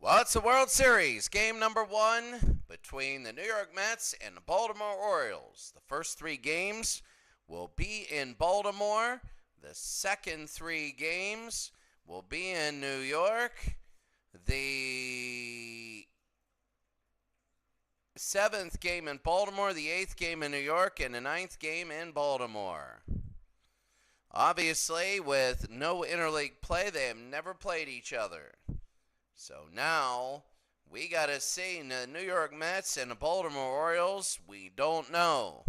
Well, it's the World Series, game number 1 between the New York Mets and the Baltimore Orioles. The first 3 games will be in Baltimore. The second 3 games will be in New York. The 7th game in Baltimore, the 8th game in New York, and the 9th game in Baltimore. Obviously, with no interleague play, they have never played each other. So now we got to see the New York Mets and the Baltimore Orioles. We don't know.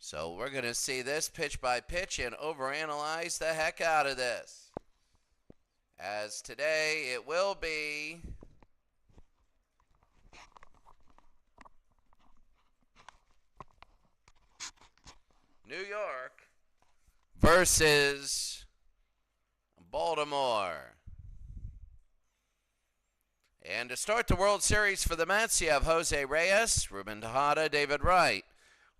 So we're going to see this pitch by pitch and overanalyze the heck out of this. As today it will be New York versus Baltimore. And to start the World Series for the Mets, you have Jose Reyes, Ruben Tejada, David Wright,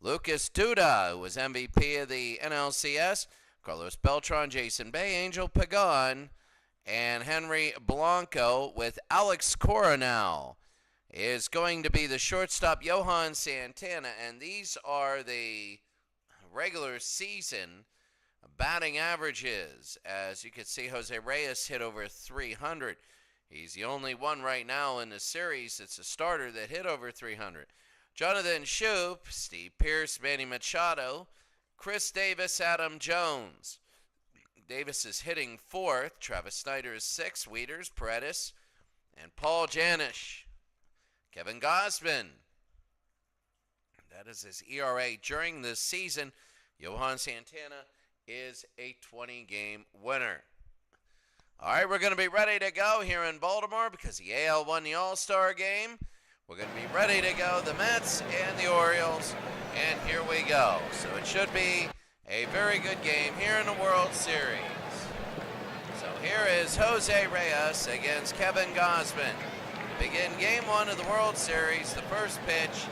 Lucas Duda, who was MVP of the NLCS, Carlos Beltran, Jason Bay, Angel Pagan, and Henry Blanco, with Alex Coronel is going to be the shortstop, Johan Santana. And these are the regular season batting averages. As you can see, Jose Reyes hit over 300. He's the only one right now in the series that's a starter that hit over 300. Jonathan Schoop, Steve Pearce, Manny Machado, Chris Davis, Adam Jones. Davis is hitting 4th. Travis Snyder is 6th. Wieters, Paredes, and Paul Janisch. Kevin Gausman. That is his ERA during this season. Johan Santana is a 20-game winner. All right, we're going to be ready to go here in Baltimore because the AL won the All-Star game. We're going to be ready to go, the Mets and the Orioles, and here we go. So it should be a very good game here in the World Series. So here is Jose Reyes against Kevin Gausman. Begin game 1 of the World Series, the first pitch,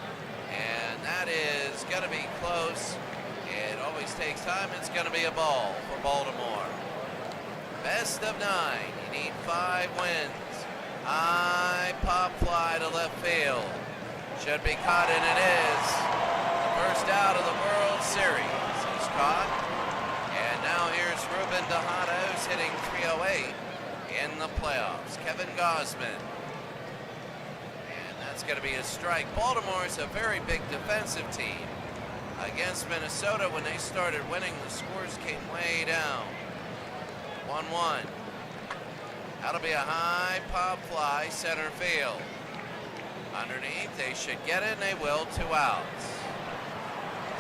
and that is going to be close. It always takes time. It's going to be a ball for Baltimore. Best of 9. You need 5 wins. High pop fly to left field. Should be caught, and it is. The first out of the World Series. He's caught. And now here's Ruben Tejada, who's hitting 308 in the playoffs. Kevin Gausman. And that's going to be a strike. Baltimore is a very big defensive team. Against Minnesota, when they started winning, the scores came way down. 1-1. That'll be a high pop fly, center field. Underneath, they should get it, and they will. 2 outs.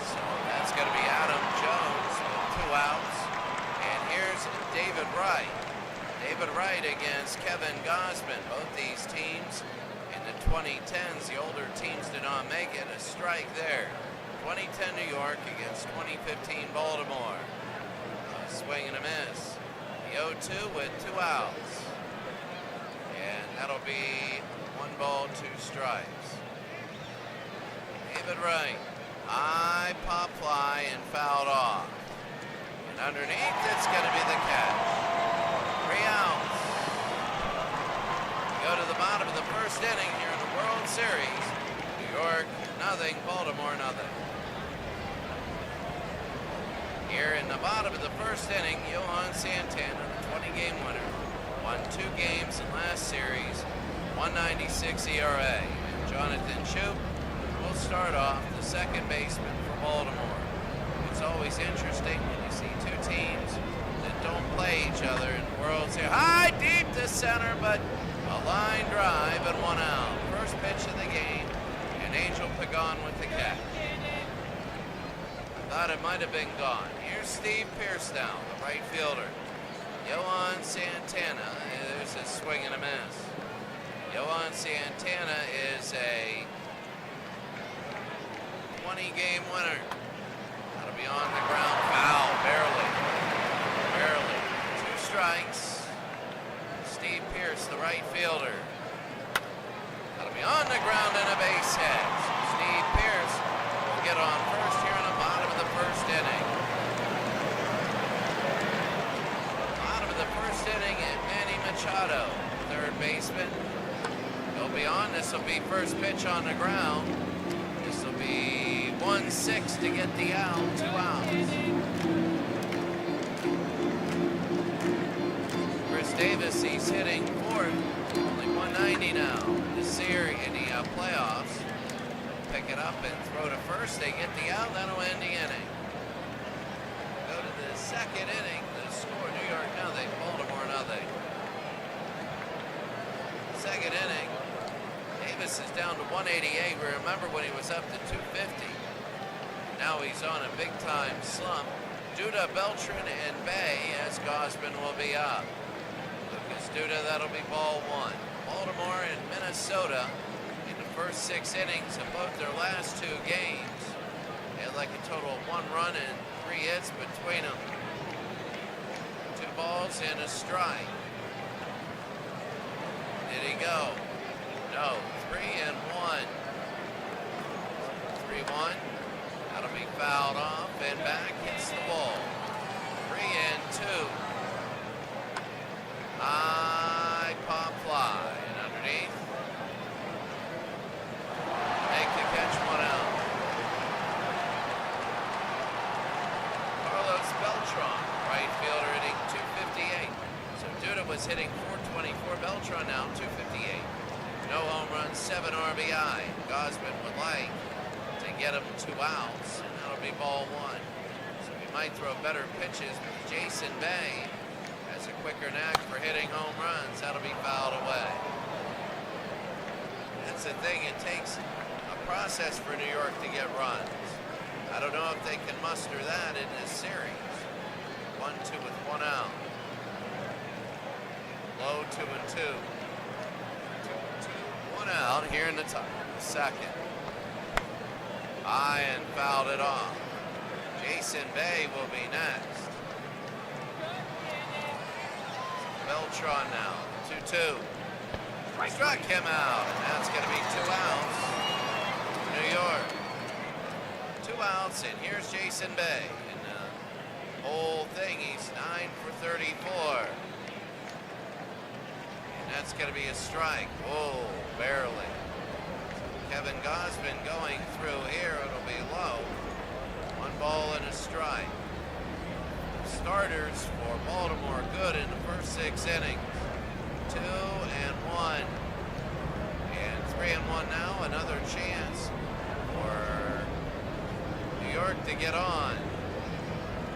So that's going to be Adam Jones with 2 outs. And here's David Wright. David Wright against Kevin Gausman. Both these teams in the 2010s, the older teams did not make it. A strike there. 2010 New York against 2015 Baltimore. A swing and a miss. The 0-2 with 2 outs. And that'll be 1 ball, 2 strikes. David Wright. High pop fly and fouled off. And underneath, it's going to be the catch. 3 outs. We go to the bottom of the first inning here in the World Series. New York, nothing. Baltimore, nothing. Here in the bottom of the first inning, Johan Santana, the 20-game winner, won 2 games in last series, 196 ERA. And Jonathan Schoop will start off, the second baseman for Baltimore. It's always interesting when you see 2 teams that don't play each other in the World Series. High, deep to center, but a line drive and 1 out. First pitch of the game, and Angel Pagan with the catch. Thought it might have been gone. Here's Steve Pearce now, the right fielder. Johan Santana, there's a swing and a miss. Johan Santana is a 20-game winner. That'll be on the ground. Foul, barely. Barely. 2 strikes. Steve Pearce, the right fielder. That'll be on the ground and a base hit. So Steve Pearce will get on first here in the bottom of the first inning. Bottom of the first inning, and Manny Machado, third baseman. be on. This will be first pitch on the ground. This will be 1-6 to get the out. 2 outs. Chris Davis, he's hitting fourth. Only 190 now. This series in the playoffs. Pick it up and throw to first. They get the out. That'll end the inning. Go to the second inning. The score: New York nothing, Baltimore nothing. Second inning. Davis is down to 188. We remember when he was up to 250. Now he's on a big-time slump. Duda, Beltran, and Bay as Gausman will be up. Lucas Duda, that'll be ball 1. Baltimore and Minnesota in the first 6 innings of both their last 2 games. They had like a total of 1 run and 3 hits between them. 2 balls and a strike. Did he go? No. 3-1. 3-1. That'll be fouled off and back hits the wall. 3-2. High pop fly and underneath. Make the catch, 1 out. Carlos Beltran, right fielder, hitting 258. So Duda was hitting 424. Beltran now 258. No home runs, 7 RBI. Gausman would like to get him 2 outs, and that'll be ball 1. So he might throw better pitches, but Jason Bay has a quicker knack for hitting home runs. That'll be fouled away. That's the thing. It takes a process for New York to get runs. I don't know if they can muster that in this series. 1-2 with 1 out. Low 2-2. 1 out here in the top. Second. High and fouled it off. Jason Bay will be next. Beltran now. 2-2. Struck him out. And that's going to be 2 outs. New York. 2 outs, and here's Jason Bay. In the whole thing, he's 9 for 34. That's going to be a strike. Whoa, barely. Kevin Gausman going through here. It'll be low. 1 ball and a strike. Starters for Baltimore good in the first 6 innings. 2-1. And 3-1 now. Another chance for New York to get on.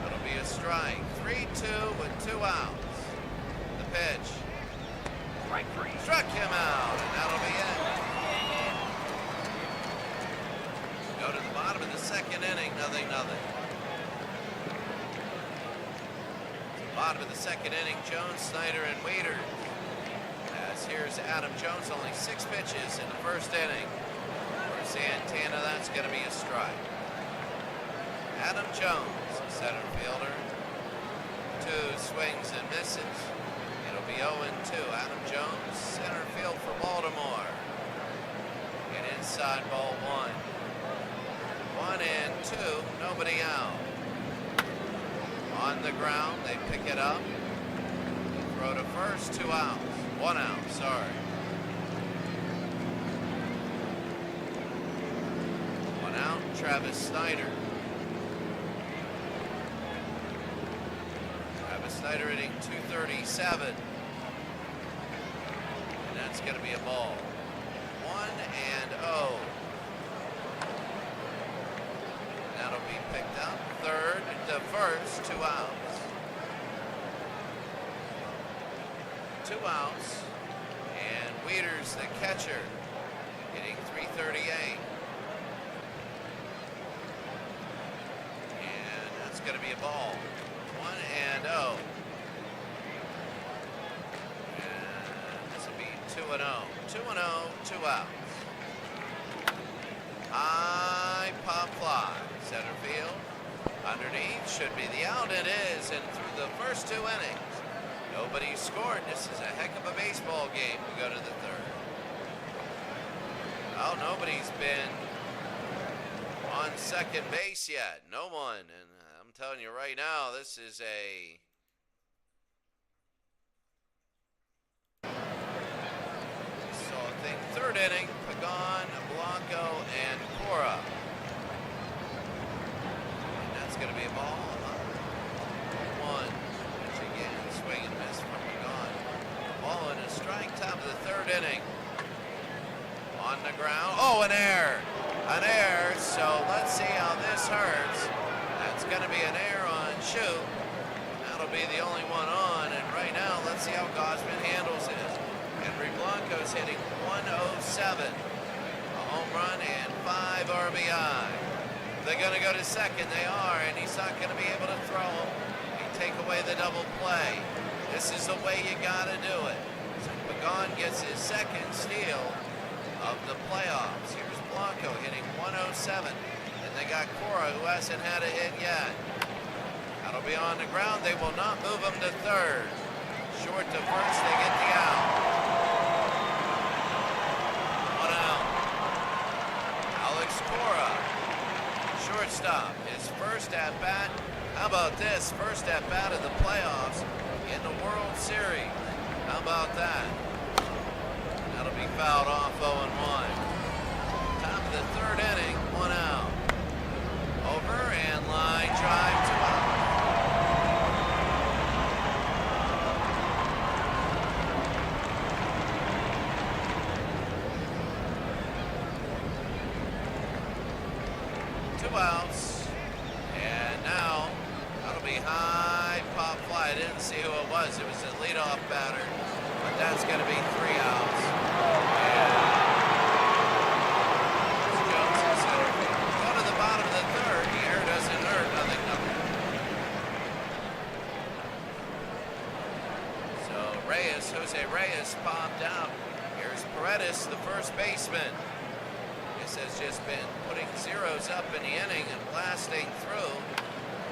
It'll be a strike. 3-2 with 2 outs. The pitch. Struck him out, and that'll be it. Go to the bottom of the second inning, 0-0. Bottom of the second inning, Jones, Snyder, and Weeder. As here's Adam Jones, only 6 pitches in the first inning. For Santana, that's going to be a strike. Adam Jones, center fielder. 2 swings and misses. It'll be 0-2. Adam Jones, center field for Baltimore. And inside ball 1. 1-2, nobody out. On the ground, they pick it up. They throw to first, 2 outs. 1 out, sorry. 1 out, Travis Snyder. Snyder hitting 237. And that's going to be a ball. 1-0. That'll be picked up. Third to first, 2 outs. 2 outs. And Weeders, the catcher, hitting 338. And that's going to be a ball. 1-0. And this will be 2-0. 2-0, 2 outs. High pop fly. Center field. Underneath should be the out. It is. And through the first 2 innings, nobody scored. This is a heck of a baseball game to go to the 3rd. Well, nobody's been on second base yet. No one. And I'm telling you right now, this is a third inning, Pagan, Blanco, and Cora. And that's going to be a ball. 1. Pitch again, swing and miss from Pagan. Ball and a strike, top of the third inning. On the ground. Oh, an error. An error, so let's see how this hurts. That's going to be an error on Shoop. That'll be the only one on, and right now, let's see how Gausman handles it. Henry Blanco's hitting 107. A home run and 5 RBI. They're going to go to second. They are, and he's not going to be able to throw him. They take away the double play. This is the way you got to do it. So Pagan gets his second steal of the playoffs. Here's Blanco hitting 107. And they got Cora, who hasn't had a hit yet. That'll be on the ground. They will not move him to third. Short to first, they get the out. 1 out. Alex Cora, shortstop, his first at bat. How about this? First at bat of the playoffs in the World Series. How about that? That'll be fouled off 0-1. Top of the third inning, 1 out. Over and line drive to out. Outs, and now that'll be high pop fly. I didn't see who it was. It was a leadoff batter, but that's going to be 3 outs. And Jones in center field. Go to the bottom of the third. The air doesn't hurt. Nothing. So Jose Reyes popped out. Here's Paredes, the first baseman. Has just been putting zeros up in the inning and blasting through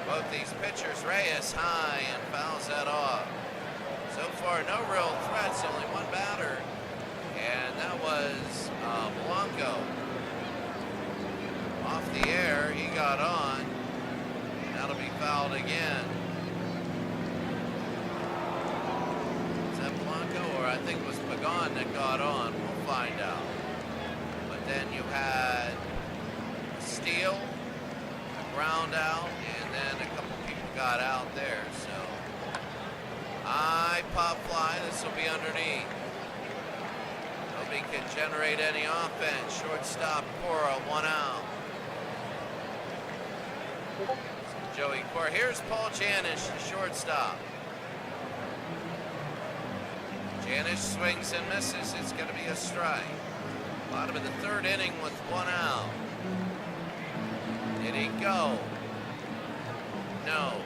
both these pitchers. Reyes high and fouls that off. So far, no real threats, only one batter, and that was Blanco. Off the air, he got on, and that'll be fouled again. Is that Blanco, or I think it was Pagan that got on? We'll find out. Then you had a steal, a ground out, and then a couple people got out there. So high pop fly. This will be underneath. Nobody can generate any offense. Shortstop Cora, 1 out. Joey Cora. Here's Paul Janish, the shortstop. Janish swings and misses. It's going to be a strike. Bottom of the third inning with 1 out. Did he go? No.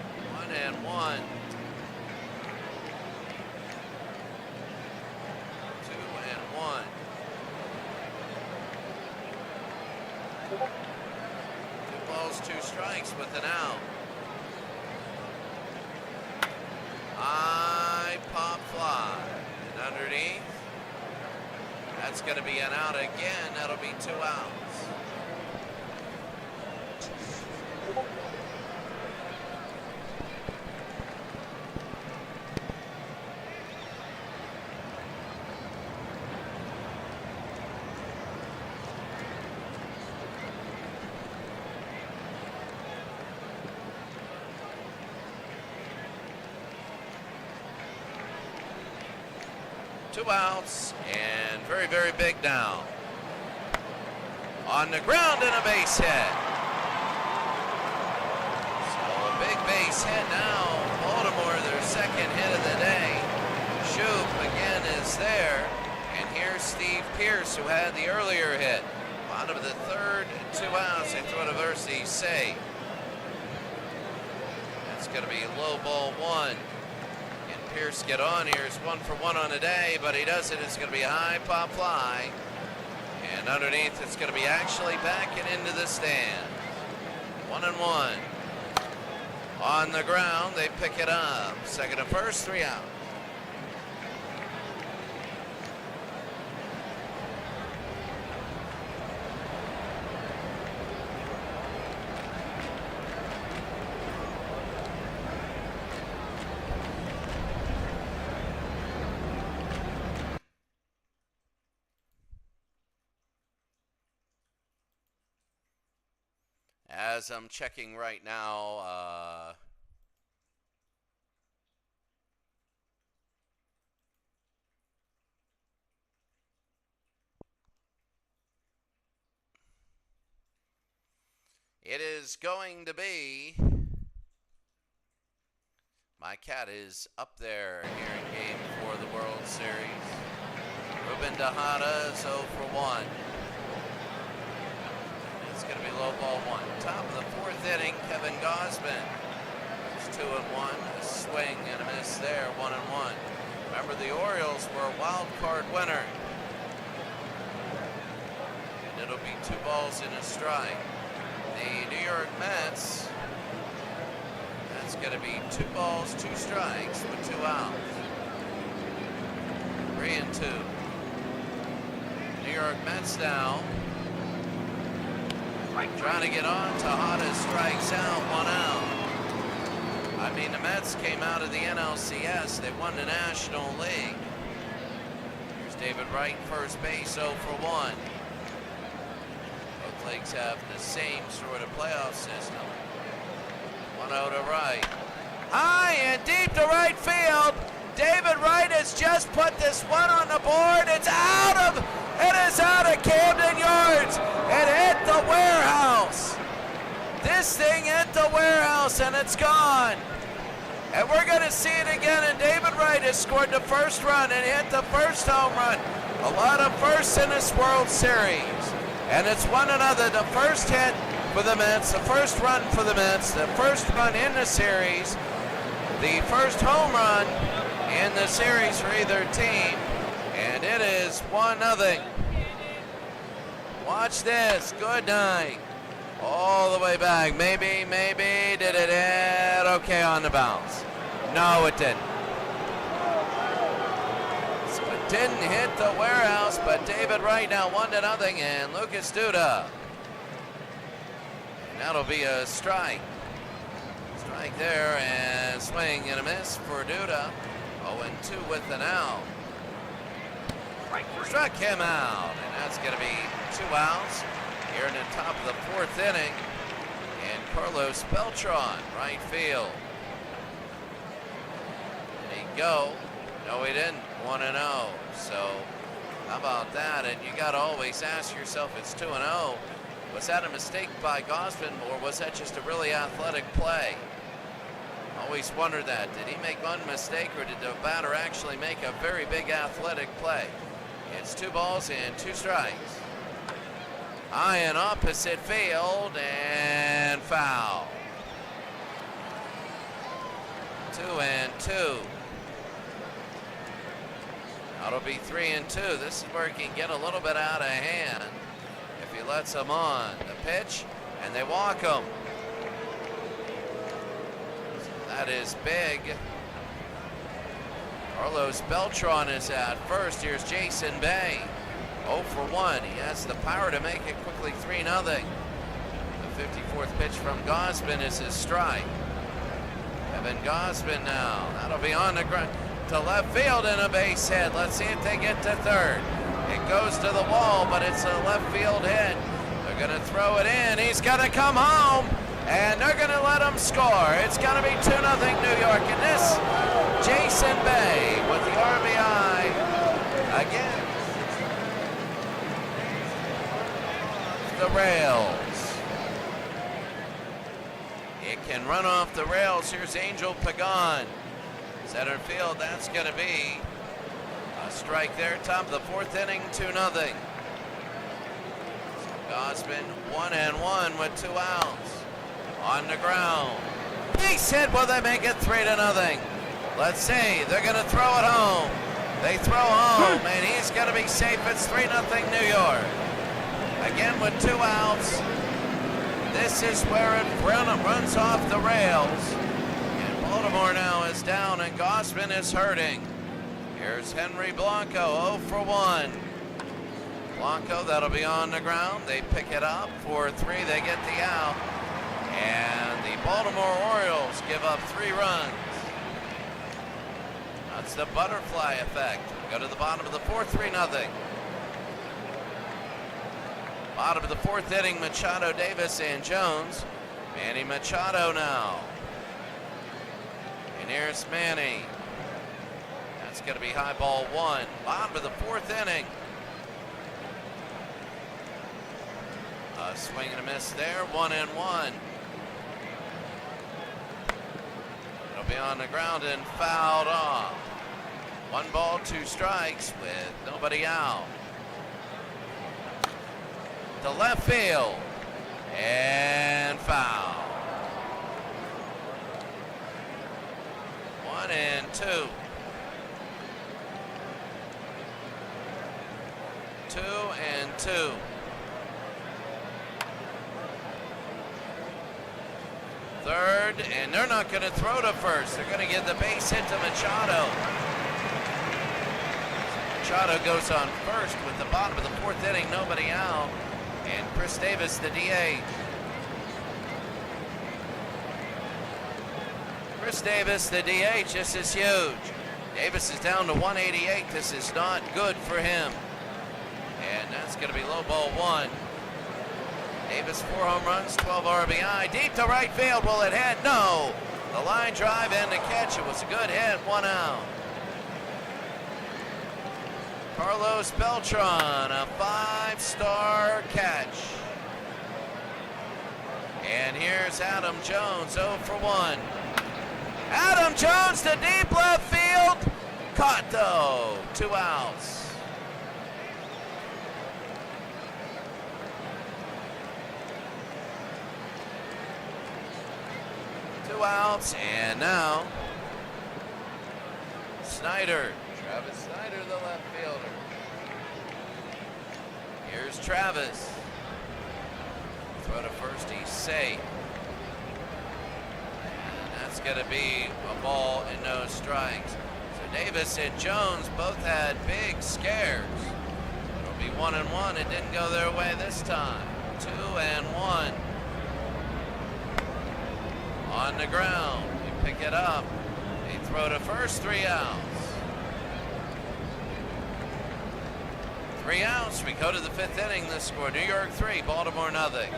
1-1. 2-1. 2 balls, 2 strikes with an out. High pop fly. And underneath. That's going to be an out again. That'll be 2 outs. Two outs, and very, very big now. On the ground and a base hit. So a big base hit now. Baltimore, their second hit of the day. Shoop again is there. And here's Steve Pearce, who had the earlier hit. Bottom of the third, 2 outs. They throw to Versi, safe. That's going to be low ball 1. Pierce get on here. It's 1 for 1 on the day, but he does it. It's going to be a high pop fly. And underneath, it's going to be actually back and into the stand. 1-1. On the ground, they pick it up. Second and first, 3 out. as I'm checking right now, it is going to be, my cat is up there here in game for the World Series. Ruben Tejada is 0 for 1. It's going to be low ball 1. Top of the 4th inning, Kevin Gausman. It's 2-1. A swing and a miss there, 1-1. Remember, the Orioles were a wild card winner. And it'll be 2 balls and a strike. The New York Mets, that's going to be 2 balls, 2 strikes with 2 outs. 3-2. New York Mets now trying to get on. Tejada strikes out, 1 out. I mean, the Mets came out of the NLCS. They won the National League. Here's David Wright, first base, 0 for 1. Both leagues have the same sort of playoff system. 1-0 to Wright. High and deep to right field. David Wright has just put this one on the board. It is out of Camden Yards. It hit the warehouse. This thing hit the warehouse and it's gone. And we're going to see it again. And David Wright has scored the first run and hit the first home run. A lot of firsts in this World Series. And it's 1-0. The first hit for the Mets, the first run for the Mets, the first run in the series, the first home run in the series for either team, and it is 1-0. Watch this. Good night. All the way back. Maybe. Did it hit? Okay on the bounce. No, it didn't. So it didn't hit the warehouse, but David Wright now 1-0, and Lucas Duda. And that'll be a strike. Strike there, and swing and a miss for Duda. 0-2 with an out. Struck him out, and that's going to be 2 outs here in the top of the 4th inning. And Carlos Beltran, right field. Did he go? No, he didn't. 1-0. So how about that? And you got to always ask yourself, it's 2-0. Was that a mistake by Gausman, or was that just a really athletic play? Always wonder that. Did he make one mistake, or did the batter actually make a very big athletic play? It's 2 balls and 2 strikes. High and opposite field, and foul. 2-2. That'll be 3-2. This is where he can get a little bit out of hand if he lets him on. The pitch, and they walk him. That is big. Carlos Beltran is at first. Here's Jason Bay. 0 for 1. He has the power to make it quickly 3-0. The 54th pitch from Gausman is his strike. Kevin Gausman now. That'll be on the ground to left field and a base hit. Let's see if they get to third. It goes to the wall, but it's a left field hit. They're going to throw it in. He's going to come home. And they're going to let him score. It's going to be 2-0 New York. And this, Jason Bay with the RBI again. The rails. It can run off the rails. Here's Angel Pagan. Center field, that's going to be a strike there. Top of the 4th inning, 2-0. Gausman 1-1 with 2 outs. On the ground. Base hit. Will they make it 3-0? Let's see. They're going to throw it home. They throw home, and he's going to be safe. It's 3-0 New York. Again with 2 outs. This is where it runs off the rails. And Baltimore now is down, and Gausman is hurting. Here's Henry Blanco, 0 for 1. Blanco, that'll be on the ground. They pick it up for 3. They get the out. And the Baltimore Orioles give up 3 runs. That's the butterfly effect. Go to the bottom of the 4th, 3-0. Bottom of the fourth inning, Machado, Davis, and Jones. Manny Machado now. And here's Manny. That's going to be high ball one. Bottom of the fourth inning. A swing and a miss there, 1-1. It'll be on the ground and fouled off. 1 ball, 2 strikes with nobody out. To left field. And foul. 1-2. 2-2. Third, and they're not going to throw to first. They're going to get the base hit to Machado. Machado goes on first with the bottom of the fourth inning, nobody out. And Chris Davis, the DH. Chris Davis, the DH, this is huge. Davis is down to 188. This is not good for him. And that's going to be low ball one. Davis, 4 home runs, 12 RBI. Deep to right field. Will it hit? No. The line drive and the catch. It was a good hit. 1 out. Carlos Beltran, a 5-star catch. And here's Adam Jones, 0 for 1. Adam Jones to deep left field. Caught though. 2 outs. Outs, and now Snyder, Travis Snyder, the left fielder. Here's Travis. Throw to first, he's safe. And that's going to be a ball and no strikes. So Davis and Jones both had big scares. It'll be 1-1. It didn't go their way this time. 2-1. On the ground, they pick it up. They throw to first, 3 outs. 3 outs, we go to the 5th inning. The score, New York 3, Baltimore nothing.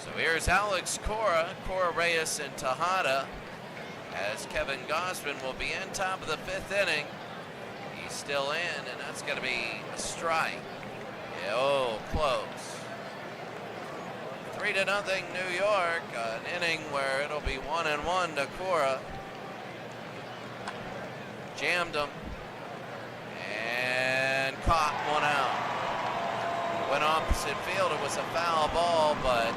So here's Alex Cora, Reyes, and Tejada, as Kevin Gausman will be in top of the 5th inning. He's still in, and that's going to be a strike. Yeah, oh, close. 3-0 New York, an inning where it'll be 1-1 to Cora. Jammed him and caught 1 out. Went opposite field. It was a foul ball, but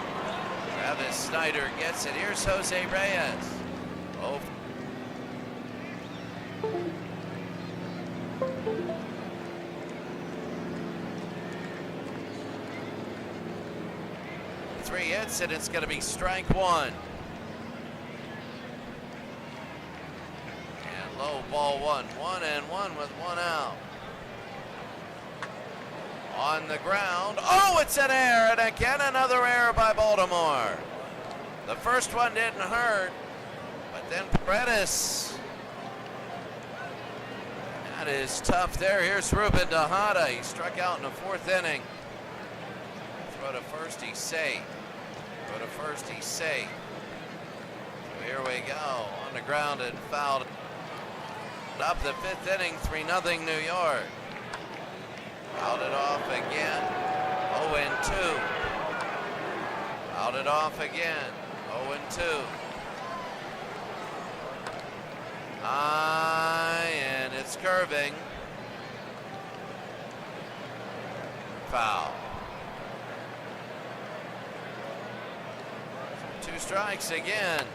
Travis Snyder gets it. Here's Jose Reyes. Oh. Three hits, and it's going to be strike 1. And low ball 1. 1-1 with 1 out. On the ground. Oh, it's an error, and again another error by Baltimore. The first one didn't hurt, but then Paredes. That is tough there. Here's Ruben Tejada. He struck out in the 4th inning. Throw to first, he's safe. Throw to first, he's safe. So here we go. On the ground and fouled. Up the 5th inning, 3-0 New York. Fouled it off again. 0-2. Fouled it off again. 0-2. And it's curving. Foul. 2 strikes again.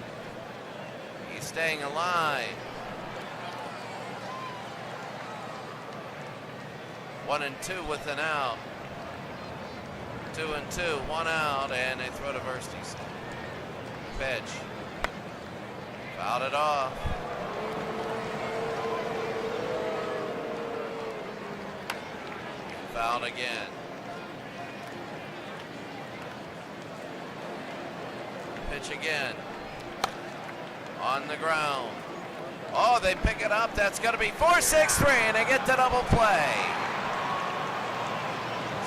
He's staying alive. 1-2 with an out. 2-2, 1 out, and they throw to Verstees. Pitch. Fouled it off. Fouled again. Pitch again. On the ground. Oh, they pick it up. That's going to be 4-6-3, and they get the double play.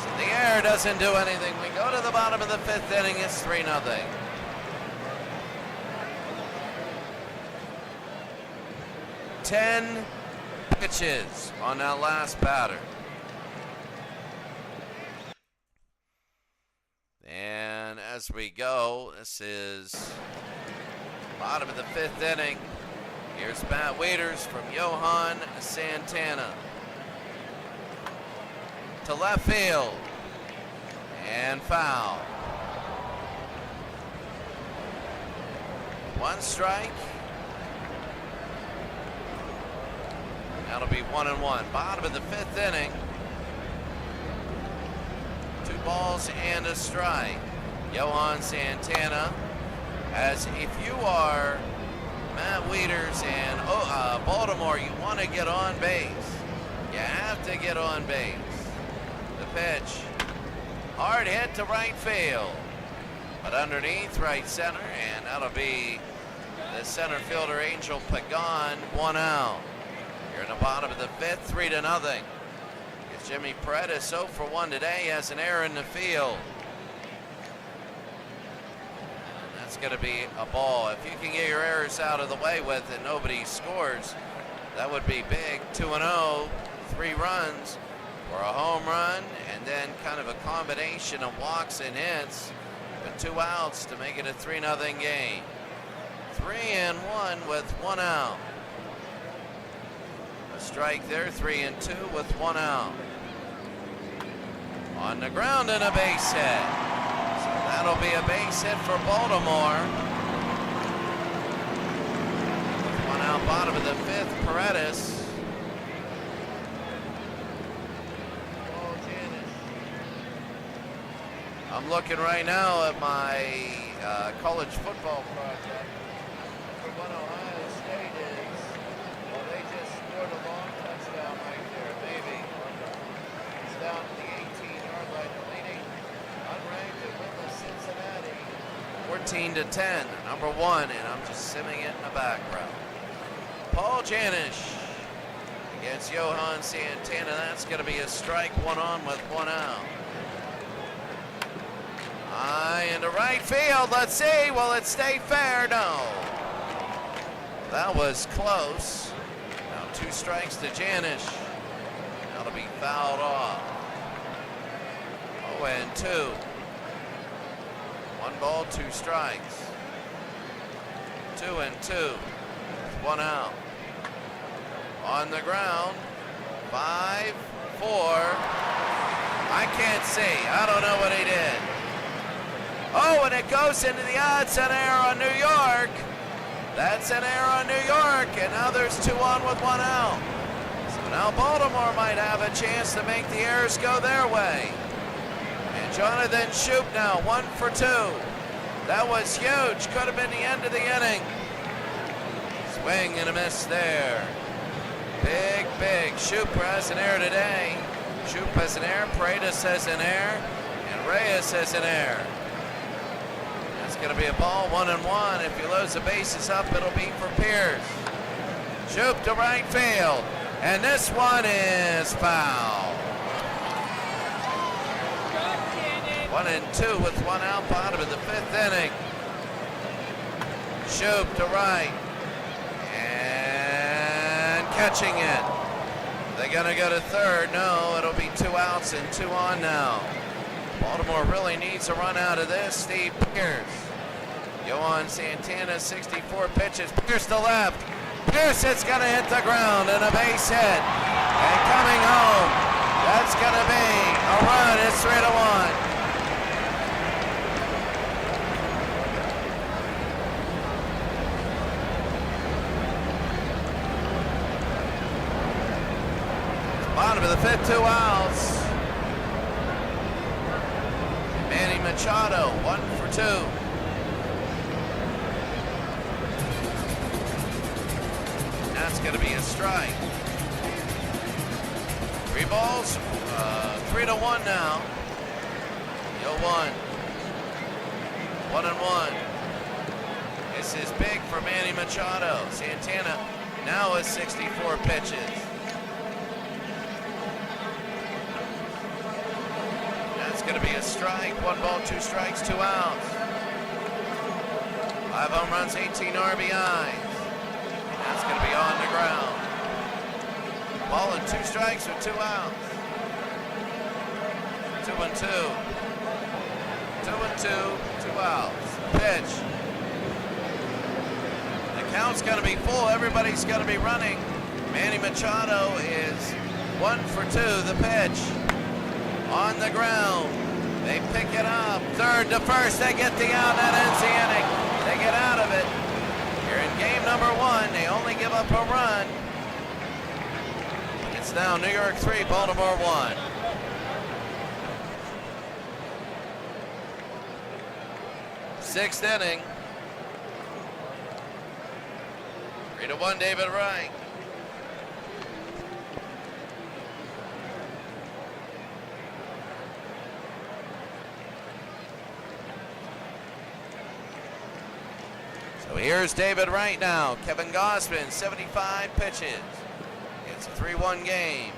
So the air doesn't do anything. We go to the bottom of the 5th inning. It's 3-0. Ten pitches on that last batter. And as we go, this is bottom of the 5th inning. Here's Matt Wieters from Johan Santana. To left field. And foul. One strike. That'll be 1-1. Bottom of the 5th inning. 2 balls and a strike. Johan Santana, as if you are Matt Wieters and Baltimore, you want to get on base. You have to get on base. The pitch, hard hit to right field, but underneath right center, and that'll be the center fielder Angel Pagan, 1 out. You're in the bottom of the 5th, 3-0. It's Jimmy Paredes 0 for 1 today, has an error in the field. That's going to be a ball. If you can get your errors out of the way with and nobody scores, that would be big. 2-0, 3 runs for a home run, and then kind of a combination of walks and hits with 2 outs to make it a 3-0 game. 3-1 with 1 out. A strike there, 3-2 with 1 out. On the ground and a base hit. So that'll be a base hit for Baltimore. With 1 out, bottom of the 5th, Paredes. I'm looking right now at my college football project. For what Ohio State is, well, they just scored a long touchdown right there, maybe. It's down to the 18-yard line, leading unranked and winless Cincinnati 14-10, number 1, and I'm just simming it in the background. Paul Janish against Johan Santana. That's going to be a strike, 1 on with 1 out. High into right field. Let's see. Will it stay fair? No. That was close. Now 2 strikes to Janish. That'll be fouled off. 0-2. 1 ball, 2 strikes. 2-2. 1 out. On the ground. 5-4. I can't see. I don't know what he did. Oh, and it goes into the odds. An error on New York. That's an error on New York, and now there's 2 on with 1 out. So now Baltimore might have a chance to make the errors go their way. And Jonathan Schoop now 1 for 2. That was huge. Could have been the end of the inning. Swing and a miss there. Big, big. Schoop has an error today. Schoop has an error. Paredes has an error. And Reyes has an error. It's going to be a ball, 1-1. If you lose the bases up, it'll be for Pierce. Schoop to right field. And this one is foul. 1-2 with 1 out, bottom of the 5th inning. Schoop to right. And catching it. They're going to go to third. No, it'll be 2 outs and 2 on now. Baltimore really needs a run out of this. Steve Pierce. Johan Santana, 64 pitches. Pierce to left. Pierce is going to hit the ground and a base hit. And coming home. That's going to be a run. It's 3-1. Bottom of the 5th, 2 outs. Manny Machado, 1 for 2. That's going to be a strike. 3 balls, 3-1 now. 0-1. 1-1. This is big for Manny Machado. Santana now with 64 pitches. That's going to be a strike. 1 ball, 2 strikes, 2 outs. 5 home runs, 18 RBIs. That's going to be on the ground. Ball and 2 strikes with 2 outs. 2-2. 2-2, 2 outs. Pitch. The count's going to be full. Everybody's going to be running. Manny Machado is 1 for 2. The pitch. On the ground. They pick it up. Third to first. They get the out. That ends the inning. They get out of it. Here in game number 1. They only give up a run. It's now New York 3, Baltimore 1. Sixth inning. 3-1, David Wright. So here's David Wright now. Kevin Gausman, 75 pitches. It's a 3-1 game.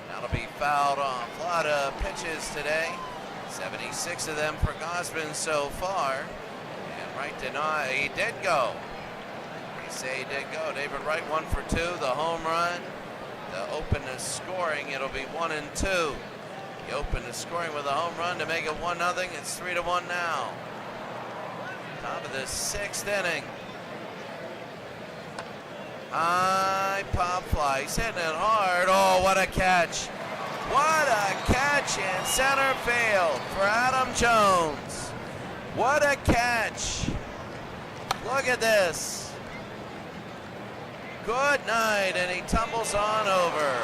That'll be fouled off. A lot of pitches today. 76 of them for Gausman so far. And Wright denied. He did go. They say he did go. David Wright 1 for 2. The home run. To open the scoring, it'll be 1-2. He opened the scoring with a home run to make it 1-0. It's 3-1 now. Top of the 6th inning. High pop fly. He's hitting it hard. Oh, what a catch. What a catch in center field for Adam Jones. What a catch. Look at this. Good night, and he tumbles on over.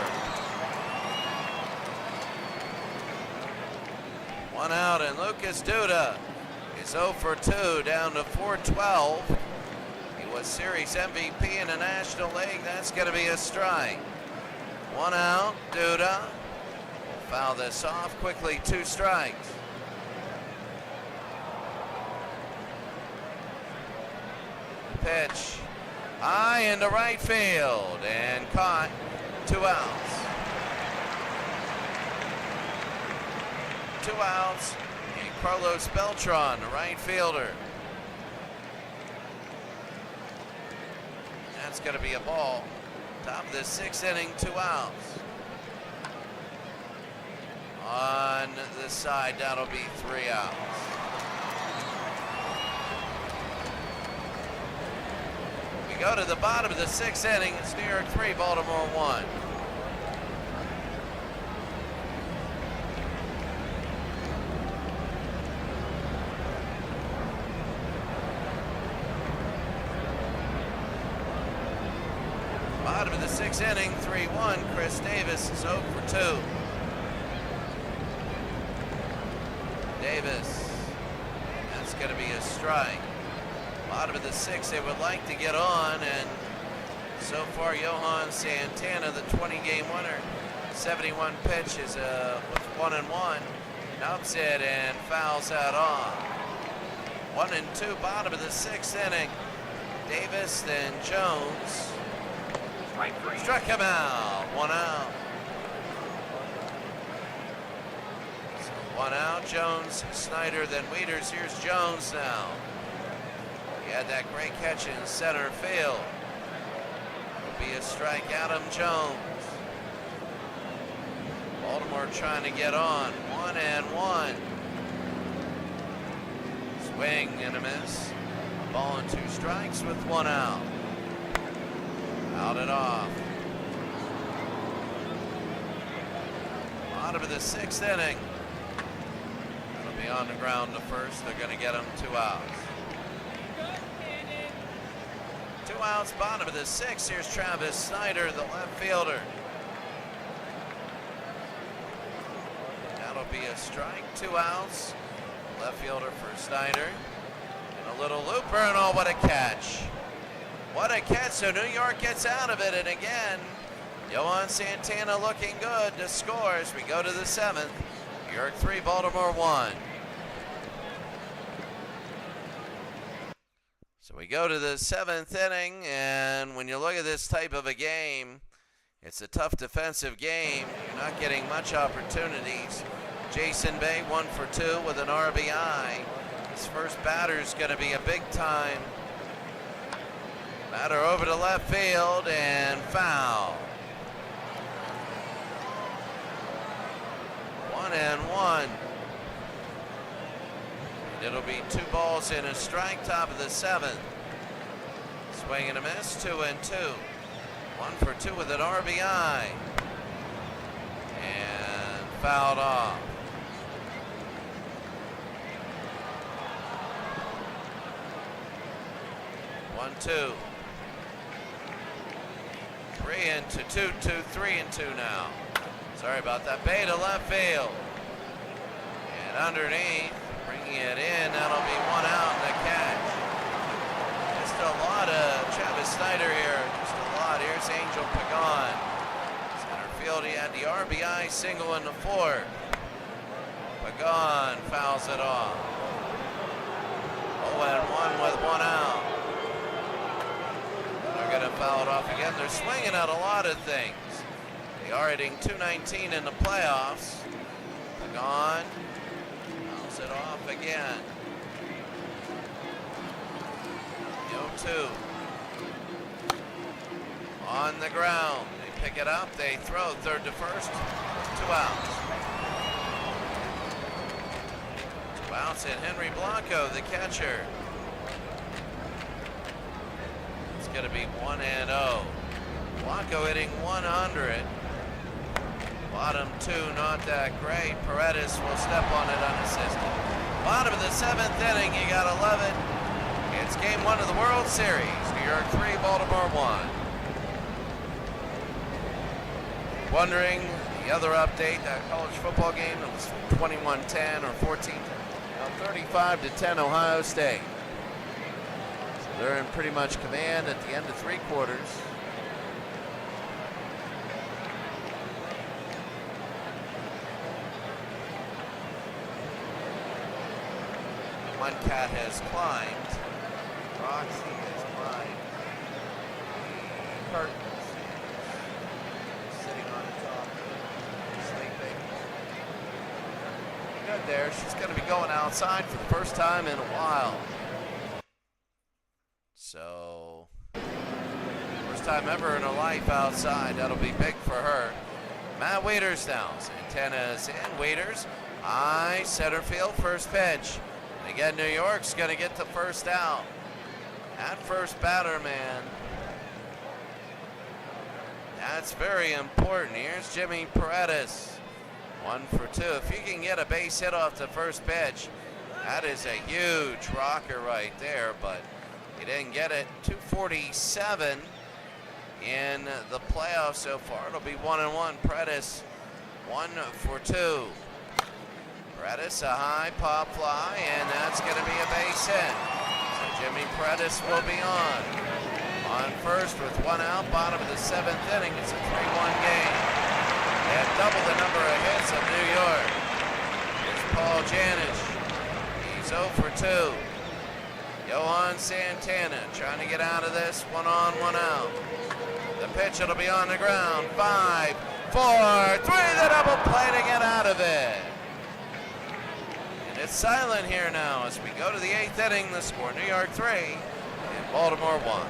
1 out, and Lucas Duda is 0 for 2, down to 412. He was Series MVP in the National League. That's going to be a strike. 1 out, Duda. Foul this off quickly, 2 strikes. Pitch high into right field and caught. 2 outs. 2 outs. And Carlos Beltran, the right fielder. That's going to be a ball. Top of the 6th inning, 2 outs. On the side, that'll be 3 outs. We go to the bottom of the 6th inning. It's New York 3, Baltimore 1. Bottom of the 6th inning, 3-1. Chris Davis is 0 for 2. Davis, that's going to be a strike. Bottom of the 6th, they would like to get on, and so far Johan Santana, the 20-game winner, 71 pitches with 1-1, nubs it and fouls that off. 1-2, bottom of the 6th inning. Davis, then Jones. Struck him out. 1 out. 1 out, Jones, Snyder, then Wieters. Here's Jones now. He had that great catch in center field. It'll be a strike, Adam Jones. Baltimore trying to get on. 1-1. Swing and a miss. Ball and 2 strikes with 1 out. Out and off. Bottom of the 6th inning. It'll be on the ground to first. They're going to get him 2 outs. 2 outs, bottom of the 6th. Here's Travis Snyder, the left fielder. That'll be a strike. 2 outs. Left fielder for Snyder. And a little looper, and oh, what a catch. What a catch. So New York gets out of it, and again, Johan Santana looking good to score as we go to the 7th. New York 3, Baltimore 1. So we go to the 7th inning, and when you look at this type of a game, it's a tough defensive game. You're not getting much opportunities. Jason Bay 1 for 2 with an RBI. His first batter is going to be a big time batter over to left field, and foul. 1-1. It'll be 2 balls and a strike, top of the 7th. Swing and a miss, 2-2. 1 for 2 with an RBI. And fouled off. One, 2. 3-2, 2, 3-2 now. Sorry about that. Bay to left field. And underneath, bringing it in. That'll be 1 out and a catch. Just a lot of Travis Snyder here. Just a lot. Here's Angel Pagan. Center field, he had the RBI single in the 4th. Pagan fouls it off. 0-1 with 1 out. They're going to foul it off again. They're swinging at a lot of things. They are hitting .219 in the playoffs. Pagan fouls it off again. 0-2. On the ground. They pick it up. They throw third to first. 2 outs. 2 outs and Henry Blanco, the catcher. It's going to be 1-0. Blanco hitting 100. Bottom 2, not that great. Paredes will step on it unassisted. Bottom of the 7th inning, you got 11. It's game 1 of the World Series. New York 3, Baltimore 1. Wondering the other update, that college football game that was 21-10 or 14, 35-10 Ohio State. So they're in pretty much command at the end of 3 quarters. One cat has climbed. Roxy has climbed the curtains, sitting on the top, sleeping. Good there. She's going to be going outside for the first time in a while. So, first time ever in her life outside. That'll be big for her. Matt Waiters now. Santana's in. Waiters, high center field, first pitch. And again, New York's going to get the first out. That first batter, man. That's very important. Here's Jimmy Paredes. 1 for 2. If you can get a base hit off the first pitch, that is a huge rocker right there, but he didn't get it. 247 in the playoffs so far. It'll be 1-1. Paredes, 1 for 2. Paredes, a high pop fly, and that's going to be a base hit. So Jimmy Paredes will be on. On first with 1 out, bottom of the 7th inning. It's a 3-1 game. They have double the number of hits of New York. Here's Paul Janish. He's 0 for 2. Johan Santana trying to get out of this. 1 on, 1 out. The pitch, it'll be on the ground. 5, 4, 3, the double play to get out of it. It's silent here now as we go to the 8th inning. The score, New York 3 and Baltimore 1.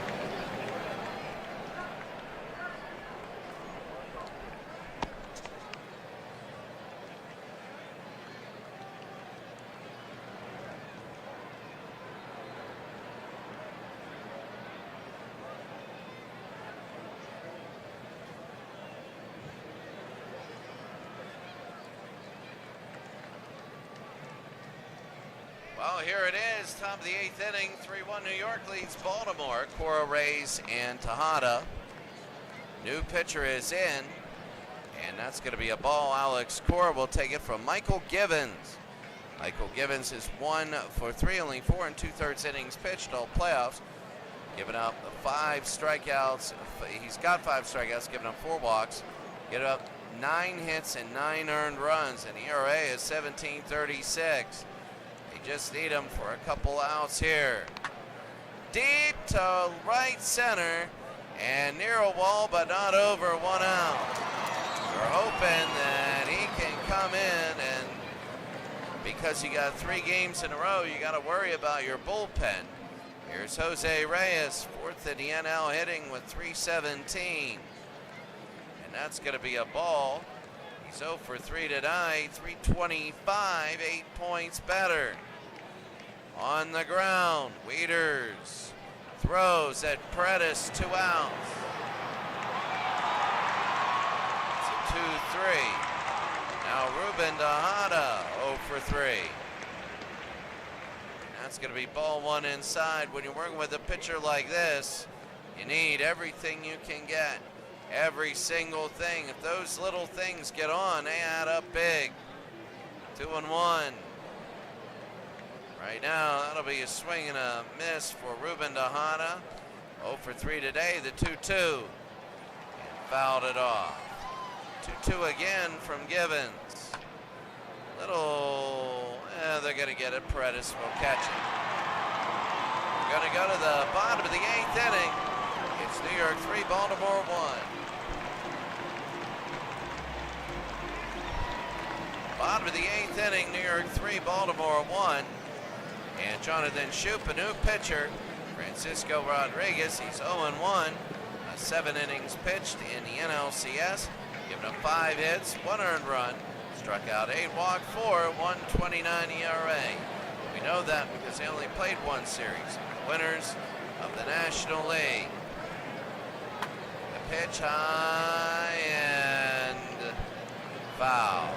Well, here it is, top of the 8th inning. 3-1 New York leads Baltimore. Cora, Reyes, and Tejada. New pitcher is in, and that's going to be a ball. Alex Cora will take it from Michael Givens. Michael Givens is 1 for 3, only 4 2/3 innings pitched all playoffs. Giving up 5 strikeouts. He's got 5 strikeouts, giving up 4 walks. Giving up 9 hits and 9 earned runs, and ERA is 17.36. Just need him for a couple outs here. deep to right center and near a wall, but not over. 1 out. We're hoping that he can come in, and because you got 3 games in a row, you got to worry about your bullpen. Here's Jose Reyes, 4th in the NL, hitting with .317. And that's going to be a ball. He's 0 for 3 tonight, .325, 8 points better. On the ground, Wieters throws at Paredes, 2 outs. It's a 2-3. Now Ruben Tejada, 0 for 3. That's going to be ball 1 inside. When you're working with a pitcher like this, you need everything you can get. Every single thing. If those little things get on, they add up big. 2-1. Right now, that'll be a swing and a miss for Ruben Tejada. 0 for 3 today, the 2-2. And fouled it off. 2-2 again from Givens. They're going to get it. Paredes will catch it. We're going to go to the bottom of the 8th inning. It's New York 3, Baltimore 1. Bottom of the 8th inning, New York 3, Baltimore 1. And Jonathan Schoop, a new pitcher. Francisco Rodriguez, he's 0-1. 7 innings pitched in the NLCS. Given up 5 hits, 1 earned run. Struck out 8, walked 4, 1.29 ERA. We know that because they only played 1 series. Winners of the National League. The pitch high and foul.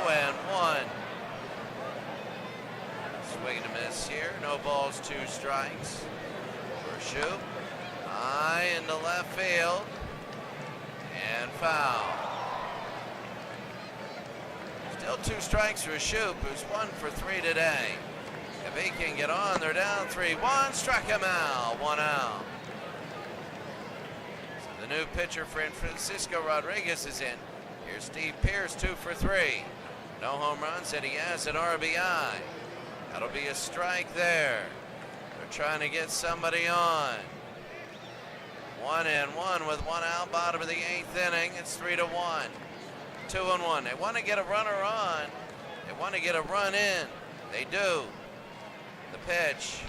0-1. Swing and a miss here. No balls, 2 strikes for Schoop. High into left field. And foul. Still 2 strikes for Schoop, who's 1 for 3 today. If he can get on, they're down 3-1. Struck him out. 1 out. So the new pitcher, Francisco Rodriguez, is in. Here's Steve Pearce, 2 for 3. No home runs, and he has an RBI. That'll be a strike there. They're trying to get somebody on. 1-1 with 1 out, bottom of the 8th inning. It's 3-1. 2-1. They want to get a runner on. They want to get a run in. They do. The pitch.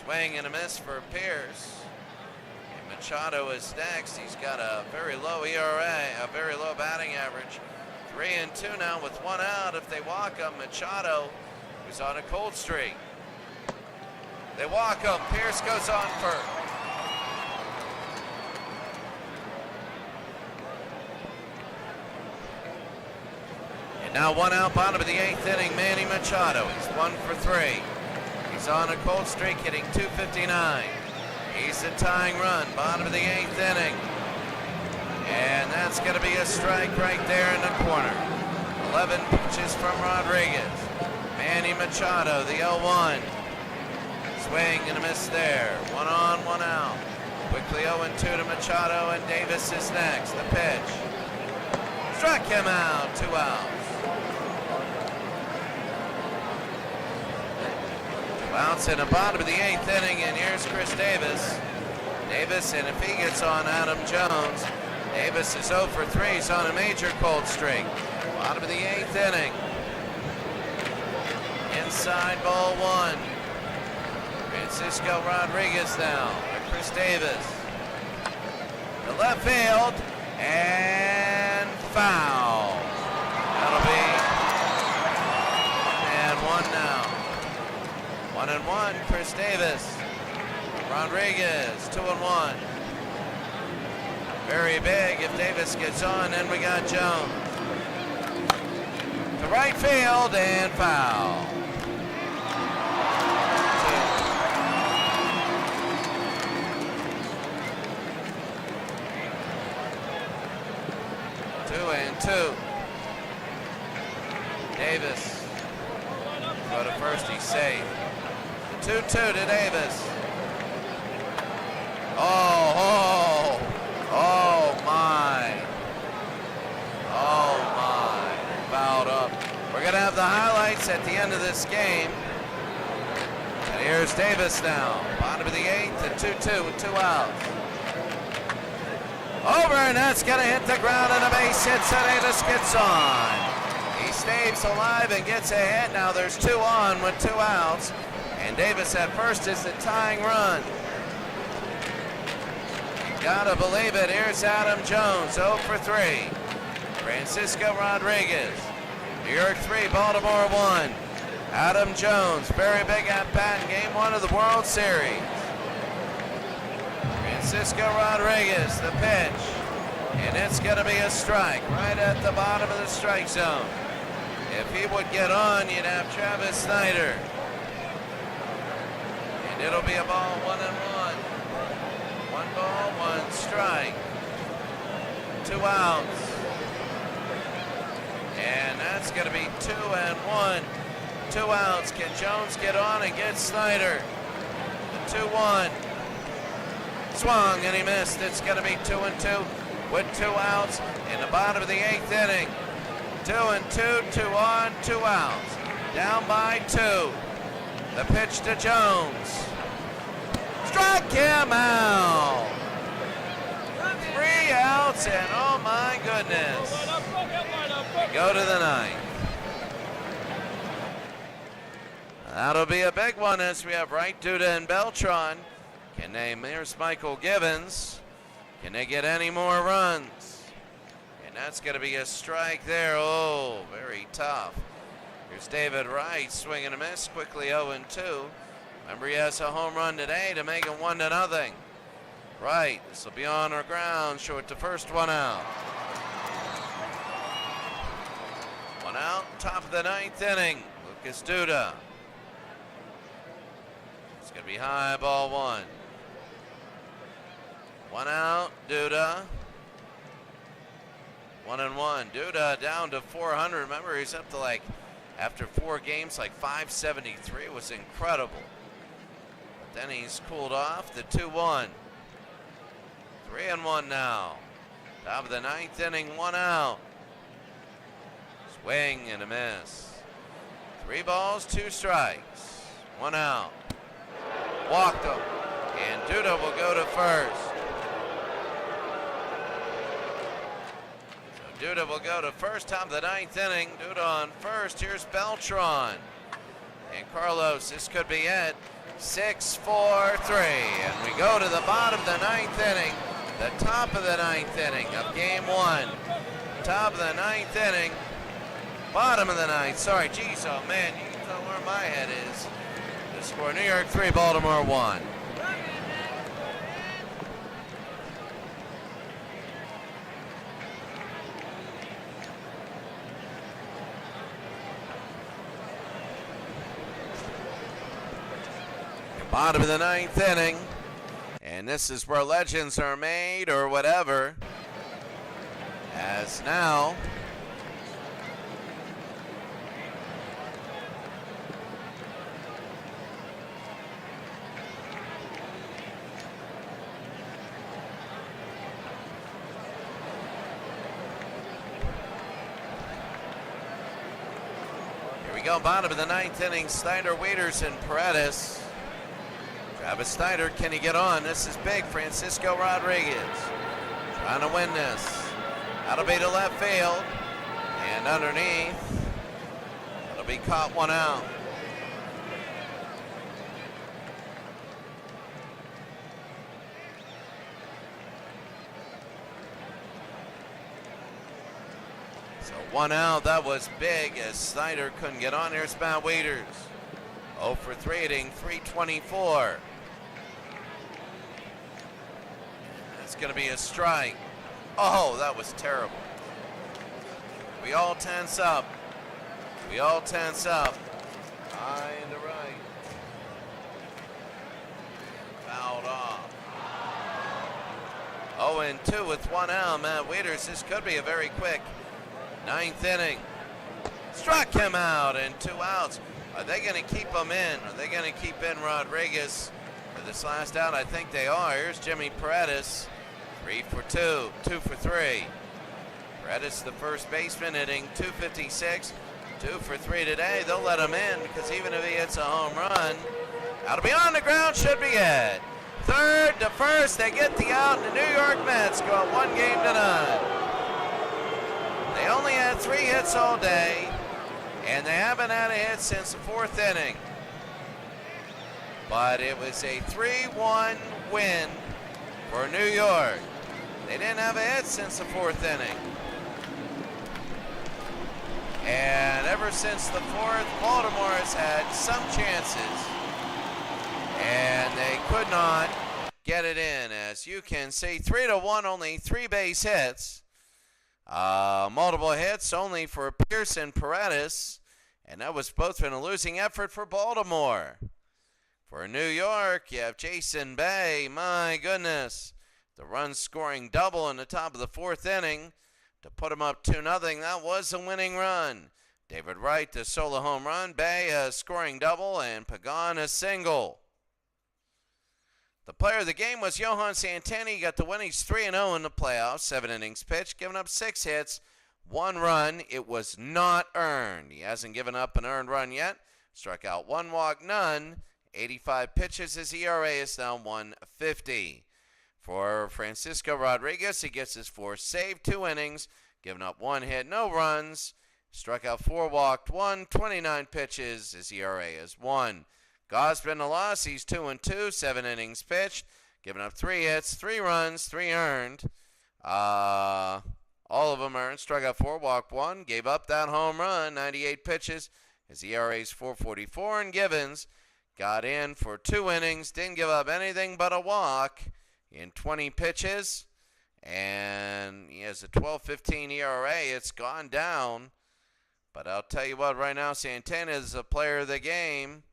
Swing and a miss for Pearce. And Machado is next. He's got a very low ERA, a very low batting average. 3-2 now with 1 out. If they walk him, Machado, who's on a cold streak. They walk him. Pearce goes on first. And now 1 out, bottom of the 8th inning, Manny Machado. He's 1 for 3. He's on a cold streak, hitting .259. He's a tying run, bottom of the 8th inning. And that's going to be a strike right there in the corner. 11 pitches from Rodriguez. Manny Machado, the 0-1. Swing and a miss there. 1 on, 1 out. Quickly 0-2 to Machado, and Davis is next. The pitch. Struck him out. 2 outs. 2 outs in the bottom of the 8th inning, and here's Chris Davis. Davis, and if he gets on Adam Jones, Davis is 0 for 3. He's on a major cold streak. Bottom of the 8th inning. Inside ball 1. Francisco Rodriguez now. Chris Davis. The left field. And foul. That'll be. And 1 now. 1-1. Chris Davis. Rodriguez. 2-1. Very big if Davis gets on. Then we got Jones. To right field and foul. 2-2. Davis. Go to first, he's safe. 2-2 to Davis. Oh my. Fouled up. We're going to have the highlights at the end of this game. Here's Davis now. Bottom of the eighth, and 2-2 with 2 outs. Over, and that's going to hit the ground, and a base hit, so Davis gets on. He stays alive and gets a hit. Now there's 2 on with 2 outs, and Davis at first is the tying run. You gotta believe it. Here's Adam Jones, 0 for 3. Francisco Rodriguez. New York 3, Baltimore 1. Adam Jones, very big at-bat in Game 1 of the World Series. Francisco Rodriguez, the pitch. And it's going to be a strike right at the bottom of the strike zone. If he would get on, you'd have Travis Snyder. And it'll be a ball 1-1. 1 ball, 1 strike. 2 outs. And that's going to be 2-1. 2 outs. Can Jones get on and get Snyder? The 2-1. Swung and he missed. It's going to be 2-2 with 2 outs in the bottom of the 8th inning. 2-2, 2 on, 2 outs. Down by 2. The pitch to Jones. Struck him out. 3 outs, and oh my goodness. We go to the 9th. That'll be a big one as we have Wright, Duda, and Beltran. Can they, here's Michael Givens. Can they get any more runs? And that's going to be a strike there. Oh, very tough. Here's David Wright, swing and a miss, quickly 0-2. Remember, he has a home run today to make it 1-0. Right, this will be on our ground, short to first, 1 out. 1 out, top of the 9th inning. Lucas Duda. It's going to be high, ball 1. 1 out, Duda. 1-1. Duda down to 400. Remember, he's up to after 4 games, 573. It was incredible. But then he's cooled off. The 2-1. 3-1 now. Top of the 9th inning, 1 out. Swing and a miss. 3 balls, 2 strikes. 1 out. Walked him. And Duda will go to first. So Duda will go to first, top of the 9th inning. Duda on first. Here's Beltran. And Carlos, this could be it. 6-4-3. And we go to the bottom of the 9th inning. The top of the 9th inning of Game 1. Top of the 9th inning. Bottom of the 9th. Sorry, geez, oh man, you can tell where my head is. The score, New York 3, Baltimore 1. Bottom of the 9th inning. And this is where legends are made or whatever. As now, here we go, bottom of the 9th inning, Snyder, Waiters, and Paredes. Travis Snyder, can he get on? This is big. Francisco Rodriguez trying to win this. That'll be to left field. And underneath, it'll be caught, 1 out. So 1 out, that was big as Snyder couldn't get on. Here's Matt Waiters. 0 for 3, hitting .324. That's going to be a strike. Oh, that was terrible. We all tense up. We all tense up. High and to right. Fouled off. 0-2 with 1 out. Matt Waiters, this could be a very quick 9th inning. Struck him out and 2 outs. Are they going to keep him in? Are they going to keep in Rodriguez for this last out? I think they are. Here's Jimmy Paredes. 3 for 2, 2 for 3. Paredes, the first baseman, hitting .256, 2 for 3 today. They'll let him in because even if he hits a home run, That'll be on the ground, should be it. Third to first, they get the out, and the New York Mets go up 1-0. They only had 3 hits all day, and they haven't had a hit since the 4th inning. But it was a 3-1 win for New York. They didn't have a hit since the 4th inning. And ever since the 4th, Baltimore has had some chances, and they could not get it in. As you can see, 3-1, only 3 base hits. Multiple hits only for Pierce and Paredes, and that was both in a losing effort for Baltimore. For New York, you have Jason Bay. My goodness, the run-scoring double in the top of the 4th inning to put them up 2-0. That was a winning run. David Wright, the solo home run. Bay, a scoring double, and Pagan, a single. The player of the game was Johan Santana. He got the win. He's 3-0 in the playoffs. 7 innings pitched, giving up 6 hits, 1 run. It was not earned. He hasn't given up an earned run yet. Struck out 1 walk, none. 85 pitches. His ERA is now 1.50. For Francisco Rodriguez, he gets his 4th save, 2 innings, giving up 1 hit, no runs. Struck out 4, walked 1, 29 pitches. His ERA is 1. Gausman, the loss. He's 2-2, 7 innings pitched, giving up 3 hits, 3 runs, 3 earned. All of them earned. Struck out 4, walked 1, gave up that home run, 98 pitches. His ERA is 4.44, and Givens got in for 2 innings, didn't give up anything but a walk in 20 pitches, and he has a 12.15 ERA. It's gone down, but I'll tell you what, right now Santana is the player of the game.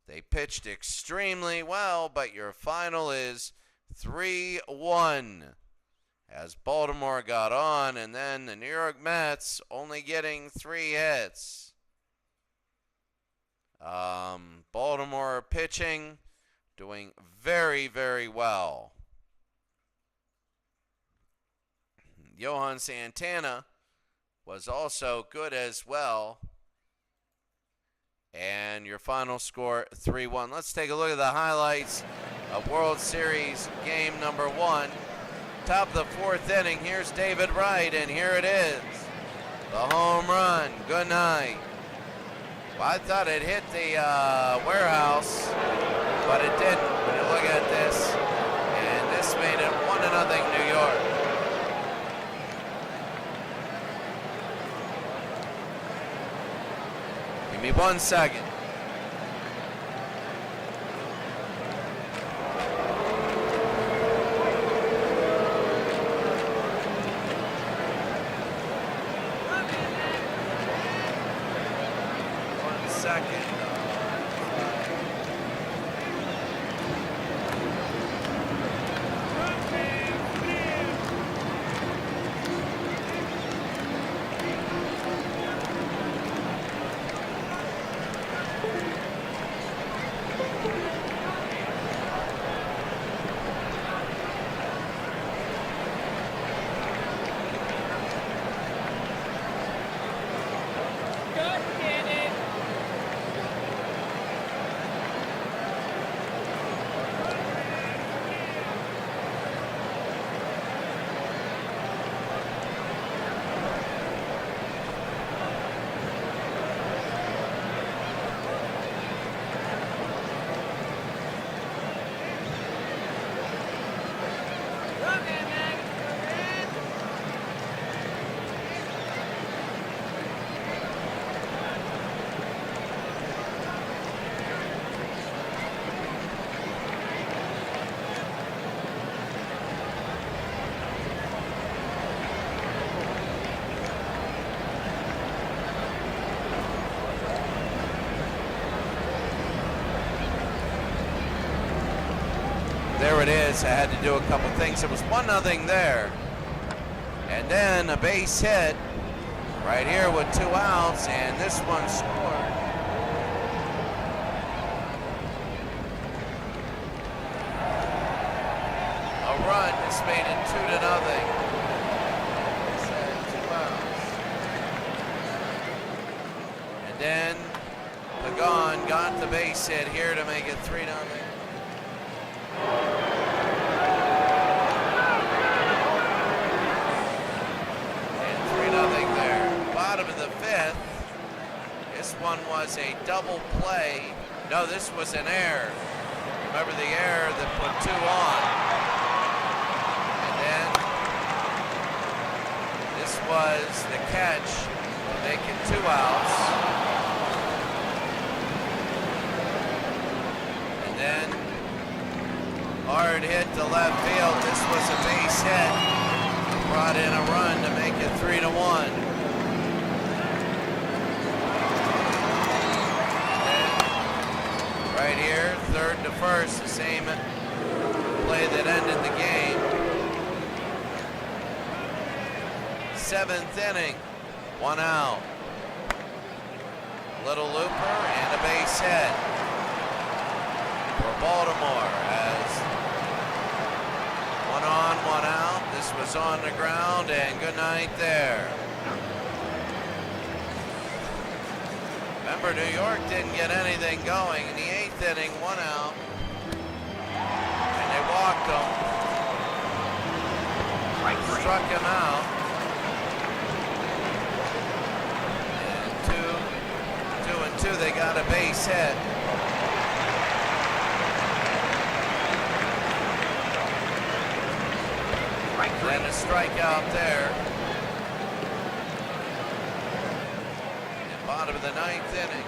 They pitched extremely well, but your final is 3-1 as Baltimore got on, and then the New York Mets only getting 3 hits. Baltimore pitching, doing very, very well. Johan Santana was also good as well. And your final score, 3-1. Let's take a look at the highlights of World Series game number 1. Top of the 4th inning, here's David Wright, and here it is. The home run. Good night. Well, I thought it hit the warehouse, but it didn't. When you look at this, and this made it 1-0 New York. Give me 1 second. There it is. I had to do a couple things. It was 1-0 there. And then a base hit right here with 2 outs, and this one scored. A run just made it 2-0. This had 2 outs. And then Pagan got the base hit here to make it 3-0. And 3-0 there. Bottom of the fifth. This one was a double play. No, this was an error. Remember the error that put 2 on. And then this was the catch to make it 2 outs. And then hard hit to left field. This was a base hit. Brought in a run to make it 3-1. Right here, third to first, the same play that ended the game. 7th inning, 1 out. Little looper and a base hit for Baltimore as 1 on, 1 out. This was on the ground, and good night there. Remember, New York didn't get anything going in the 8th inning, 1 out. And they walked him. Struck him out. And 2-2, they got a base hit. And a strikeout there. Bottom of the 9th inning.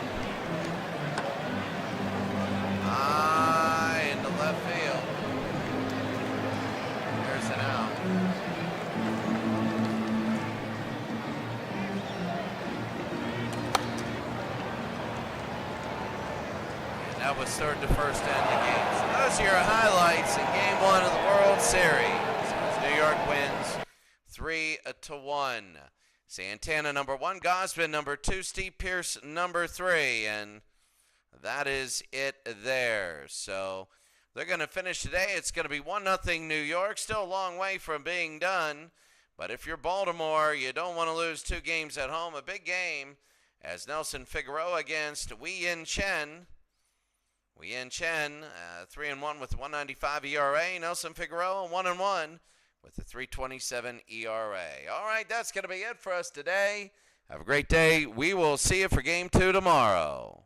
High into left field. There's an out. And that was third to first end of the game. So those are your highlights in Game 1 of the World Series. As New York wins 3-1. Santana number 1, Gausman number 2, Steve Pearce number 3, and that is it there. So they're going to finish today. It's going to be 1-0 New York. Still a long way from being done, but if you're Baltimore, you don't want to lose 2 games at home. A big game as Nelson Figueroa against Wei Yin Chen. Wei Yin Chen, 3-1 with a 1.95 ERA. Nelson Figueroa 1-1. with a 3.27 ERA. All right, that's going to be it for us today. Have a great day. We will see you for Game 2 tomorrow.